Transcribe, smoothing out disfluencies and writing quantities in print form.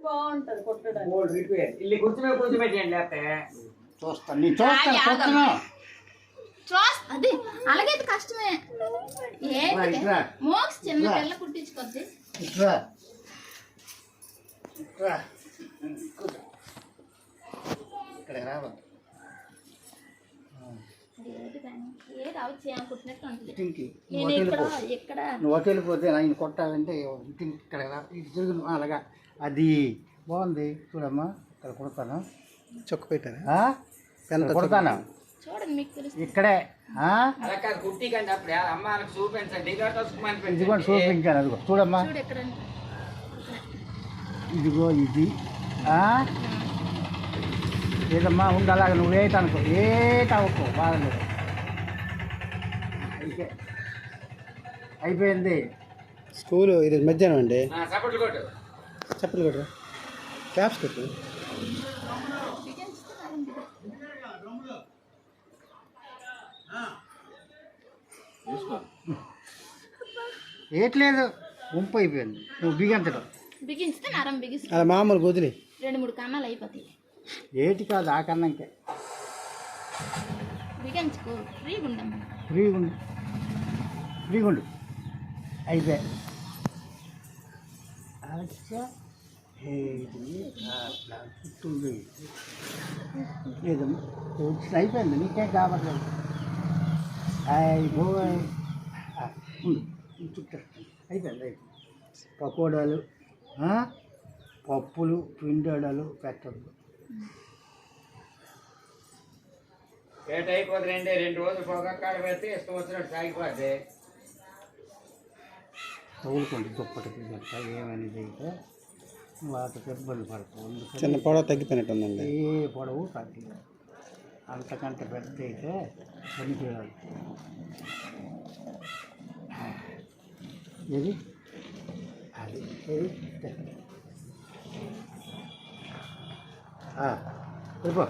బాగుంటది కొట్టడానికి. ಇಲ್ಲಿ కూర్చోబెట్టి లేకపోతే చూస్తాను చూస్తున్నా అది అలాగైతే కష్టమే. మోక్స్ చిన్న పిల్ల కుట్టించుకోద్ది. ఇక్కడ రావద్దు. నువ్వు హోటల్కి పోతే ఆయన కొట్టాలంటే ఇక్కడ ఇటు తిరుగు అలాగా. అది బాగుంది చూడమ్మా. ఇక్కడ కొడతాను. చొక్క పెట్టారా? కొడతాను ఇక్కడే. కుట్టి కంటే అప్పుడు అమ్మ చూపించండి. ఇదిగో చూపించాను. అదిగో చూడమ్మా. ఇదిగో ఇది ఏదమ్మా ఉండి అలాగ నువ్వు ఏటనుకో ఏటవుకో బాగలేదు. అయిపోయింది స్కూలు. ఇది మధ్యాహ్నం అండి. చప్పట్లు కొట్టు. చప్పట్లు కొట్టు. క్యాప్స్ కొట్టు. ఏట్లేదు వంపు అయిపోయింది. నువ్వు బిగించడం బిగించితే నరం బిగిస్తుంది. అలా మామూలు గొదిలి 2-3 కన్నాలు అయిపోతాయి. ఏటి కాదు ఆ కన్నంకే. బిగించుకో. ఫ్రీగా ఉండమ్మా. ఫ్రీగా ఉండు. అయిపోయి చుట్టుంది లేదమ్మా. అయిపోయింది. నీకేం కావట్లేదు. అయిపోయి చుట్టూ అయిపోయింది. పకోడాలు పప్పులు పిండోడాలు పెట్టద్దు. ఏట అయిపోతుందండి. 2 రోజులు పొగక్కాడ పెడితే ఇష్టం వచ్చినట్టు సాగిపోద్ది. తగులుకోండి దుప్పటికి గట్ట ఏమనేది అయితే వాటికి ఇబ్బంది పడతావు. చిన్న పొడవ తగ్గిపోయినట్టుందండి. ఏ పొడవు తగ్గలేదు. అంతకంటే పెద్ద అయితే పనికిరాదు. ఏది అది ఏది వెళ్ళిపో.